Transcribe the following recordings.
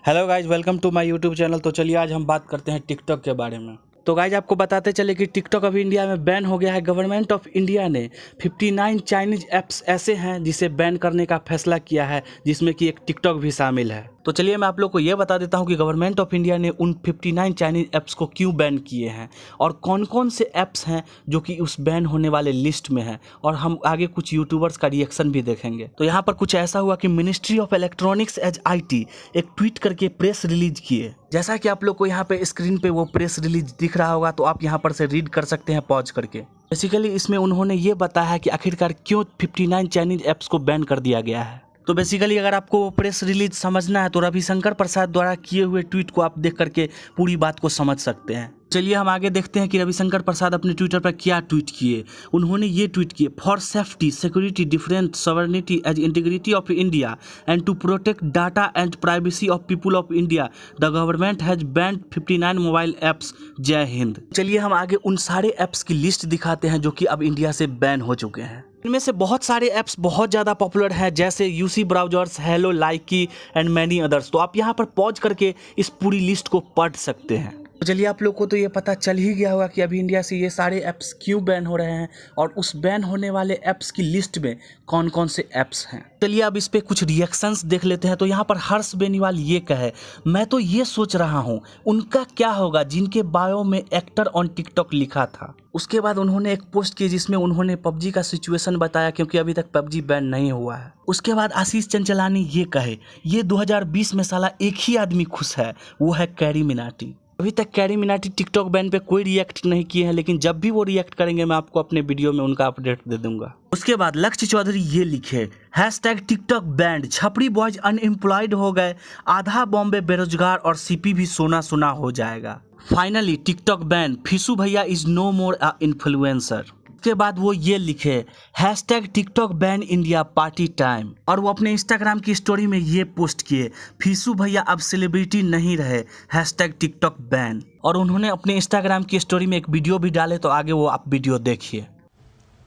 Hello guys, welcome to my YouTube channel. तो चलिए आज हम बात करते हैं टिकटॉक के बारे में। तो गाइज आपको बताते चले कि टिकटॉक अभी इंडिया में बैन हो गया है। गवर्नमेंट ऑफ इंडिया ने 59 चाइनीज ऐप्स ऐसे हैं जिसे बैन करने का फैसला किया है, जिसमें कि एक टिकटॉक भी शामिल है। तो चलिए मैं आप लोग को ये बता देता हूँ कि गवर्नमेंट ऑफ इंडिया ने उन 59 चाइनीज ऐप्स को क्यों बैन किए हैं और कौन कौन से ऐप्स हैं जो कि उस बैन होने वाले लिस्ट में हैं, और हम आगे कुछ यूट्यूबर्स का रिएक्शन भी देखेंगे। तो यहाँ पर कुछ ऐसा हुआ कि ministry of electronics as IT एक ट्वीट करके प्रेस रिलीज किए। जैसा कि आप लोग को यहाँ पे स्क्रीन पे वो प्रेस रिलीज दिख रहा होगा, तो आप यहाँ पर से रीड कर सकते हैं पॉज करके। बेसिकली इसमें उन्होंने ये बताया है कि आखिरकार क्यों 59 चाइनीज ऐप्स को बैन कर दिया गया है। तो बेसिकली अगर आपको वो प्रेस रिलीज समझना है तो रविशंकर प्रसाद द्वारा किए हुए ट्वीट को आप देख करके पूरी बात को समझ सकते हैं। चलिए हम आगे देखते हैं कि रविशंकर प्रसाद अपने ट्विटर पर क्या ट्वीट किए। उन्होंने ये ट्वीट किए, for safety security different sovereignty as integrity of India and to protect data and privacy of people of India the government has banned 59 mobile apps. जय हिंद। चलिए हम आगे उन सारे ऐप्स की लिस्ट दिखाते हैं जो कि अब इंडिया से बैन हो चुके हैं। इनमें से बहुत सारे ऐप्स बहुत ज़्यादा पॉपुलर हैं, जैसे UC browsers, hello, Likee and many others. तो आप यहाँ पर पॉज करके इस पूरी लिस्ट को पढ़ सकते हैं। तो चलिए आप लोग को तो ये पता चल ही गया होगा कि अभी इंडिया से ये सारे ऐप्स क्यों बैन हो रहे हैं और उस बैन होने वाले ऐप्स की लिस्ट में कौन कौन से ऐप्स हैं। चलिए अब इस पे कुछ रिएक्शंस देख लेते हैं। तो यहाँ पर हर्ष बेनीवाल ये कहे, मैं तो ये सोच रहा हूँ उनका क्या होगा जिनके बायो में एक्टर ऑन टिकटॉक लिखा था। उसके बाद उन्होंने एक पोस्ट की जिसमें उन्होंने पबजी का सिचुएशन बताया, क्योंकि अभी तक पबजी बैन नहीं हुआ है। उसके बाद आशीष चंचलानी ये कहे, ये 2020 में साला एक ही आदमी खुश है, वो है कैरी मिनाटी। अभी तक कैरी मिनाटी टिकटॉक बैन पे कोई रिएक्ट नहीं किए हैं, लेकिन जब भी वो रिएक्ट करेंगे मैं आपको अपने वीडियो में उनका अपडेट दे दूंगा। उसके बाद लक्ष्य चौधरी ये लिखे, हैशटैग टिकटॉक बैंड, छपरी बॉयज अनएम्प्लॉयड हो गए, आधा बॉम्बे बेरोजगार और CP भी सोना सोना हो जाएगा। फाइनली टिकटॉक बैन, फिशू भैया is no more a influencer. उसके बाद वो ये लिखे, hashtag TikTok ban India party time, और वो अपने इंस्टाग्राम की स्टोरी में ये पोस्ट किए, फिशू भैया अब सेलिब्रिटी नहीं रहे, हैशटैग टिकटॉक बैन। और उन्होंने अपने इंस्टाग्राम की स्टोरी में एक वीडियो भी डाले, तो आगे वो आप वीडियो देखिए।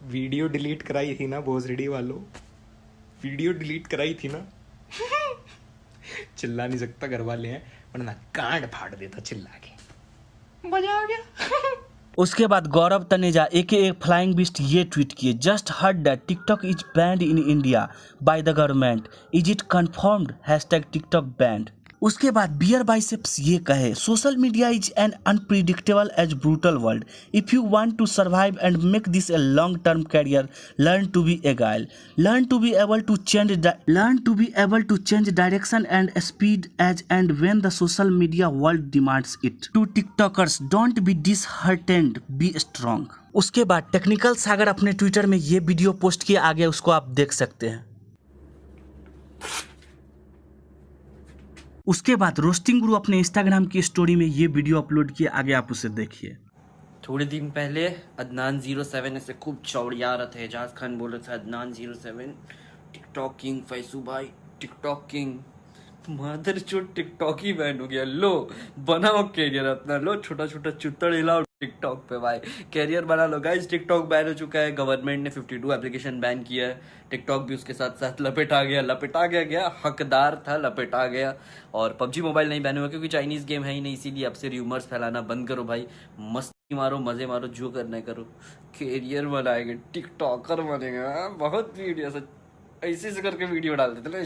वीडियो डिलीट कराई थी ना भोसड़ी वालों, वीडियो डिलीट कराई थी ना। चिल्ला नहीं सकता, घर वाले हैं, वरना कांड फाड़ देता चिल्ला के। मजा आ गया। उसके बाद Gaurav Taneja AKA flying beast ये ट्वीट किए, just heard that TikTok is banned in India by the government, is it confirmed, hashtag TikTok banned. उसके बाद बियर बाइसेप्स ये कहे, social media is an unpredictable as brutal world, if you want to survive and make this a long term career, learn to be agile, learn to be able to change direction and speed as and when the social media world demands it. To tiktokers, don't be disheartened, be strong. उसके बाद technical सागर अपने Twitter में ये video post किया, आगे उसको आप देख सकते हैं। उसके बाद रोस्टिंग गुरु अपने इंस्टाग्राम की स्टोरी में ये वीडियो अपलोड किया, आगे आप उसे देखिए। थोड़े दिन पहले अदनान 07 ऐसे खूब चौड़िया रहा था, एजाज खान बोल रहा था अदनान 07 टिकटॉक किंग, फैसू भाई टिकटॉक किंग। मदर चोट टिकटॉक ही बैन हो गया। लो बनाओ कैरियर अपना, लो छोटा छोटा चुत्तड़ हिलाओ टिकटॉक पे भाई, कैरियर बना लो गाइस। टिकटॉक बैन हो चुका है, गवर्नमेंट ने 52 एप्लीकेशन बैन किया है, टिकटॉक भी उसके साथ साथ लपेटा गया, हकदार था, लपेटा गया। और पबजी मोबाइल नहीं बैन हुआ क्योंकि चाइनीज गेम है ही नहीं, इसीलिए अब से र्यूमर्स फैलाना बंद करो भाई, मस्ती मारो, मजे मारो, जो करना है करो, कैरियर बनाएंगे, टिकटॉकर बनेगा। बहुत वीडियो ऐसे से करके वीडियो डाल देते ना,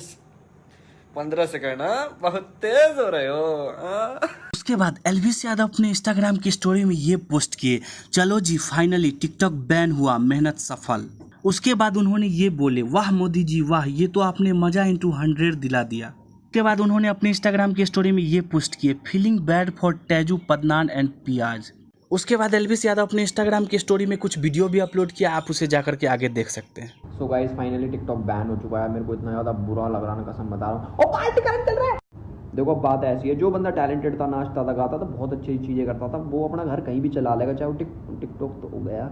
15 सेकंड, बहुत तेज हो रहे हो। उसके बाद एल्विस यादव अपने इंस्टाग्राम की स्टोरी में ये पोस्ट किए, चलो जी फाइनली टिकटॉक बैन हुआ, मेहनत सफल। उसके बाद उन्होंने ये बोले, वाह मोदी जी वाह, ये तो आपने मजा इंटू 100 दिला दिया। उसके बाद उन्होंने अपने इंस्टाग्राम की स्टोरी में ये पोस्ट किए, फीलिंग बैड फॉर तेजू पदनान एंड पियाज। उसके बाद एल्विस यादव अपने इंस्टाग्राम की स्टोरी में कुछ वीडियो भी अपलोड किया, आप उसे जाकर के आगे देख सकते हैं। So guys finally TikTok ban हो चुका है। मेरे को इतना ज़्यादा बुरा लग रहा है, कसम बता रहा हूँ। और पार्टी करंट चल रहा है। देखो अब बात ऐसी है, जो बंदा टैलेंटेड था, नाचता था, गाता था, बहुत अच्छी चीज़ें करता था, वो अपना घर कहीं भी चला लेगा, चाहे वो टिकटॉक तो हो गया,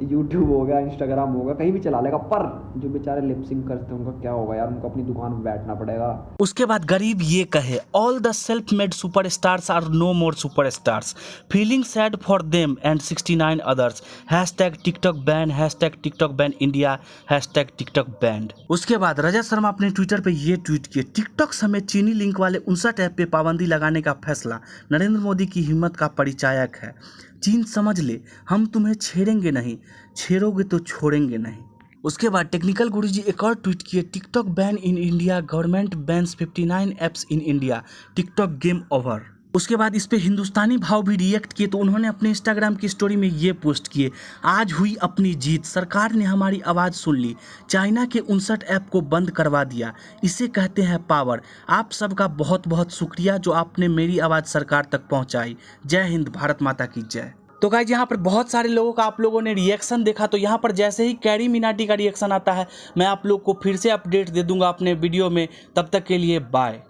यूट्यूब हो गया, इंस्टाग्राम होगा, कहीं भी चला लेगा। पर जो बेचारे लिपसिंग करते हैं उनका क्या होगा यार, उनको अपनी दुकान पर बैठना पड़ेगा। उसके बाद गरीब ये कहे, all the self made superstars are no more superstars, feeling sad for them and 69 others, hashtag TikTok ban, hashtag TikTok ban India, hashtag TikTok banned. उसके बाद रजत शर्मा अपने ट्विटर पे ये ट्वीट किए, टिकटॉक समेत चीनी लिंक वाले 59 ऐप पे पाबंदी लगाने का फैसला नरेंद्र मोदी की हिम्मत का परिचायक है। चीन समझ ले, हम तुम्हें छेड़ेंगे नहीं, छेड़ोगे तो छोड़ेंगे नहीं। उसके बाद टेक्निकल गुरुजी एक और ट्वीट किए, TikTok ban in India, government bans 59 apps in India, TikTok game over. उसके बाद इस पे हिंदुस्तानी भाव भी रिएक्ट किए, तो उन्होंने अपने इंस्टाग्राम की स्टोरी में ये पोस्ट किए, आज हुई अपनी जीत, सरकार ने हमारी आवाज़ सुन ली, चाइना के 59 ऐप को बंद करवा दिया, इसे कहते हैं पावर। आप सबका बहुत बहुत शुक्रिया जो आपने मेरी आवाज़ सरकार तक पहुँचाई। जय हिंद, भारत माता की जय। तो गाइज यहाँ पर बहुत सारे लोगों का आप लोगों ने रिएक्शन देखा, तो यहाँ पर जैसे ही कैरी मिनाटी का रिएक्शन आता है मैं आप लोग को फिर से अपडेट दे दूंगा अपने वीडियो में। तब तक के लिए बाय।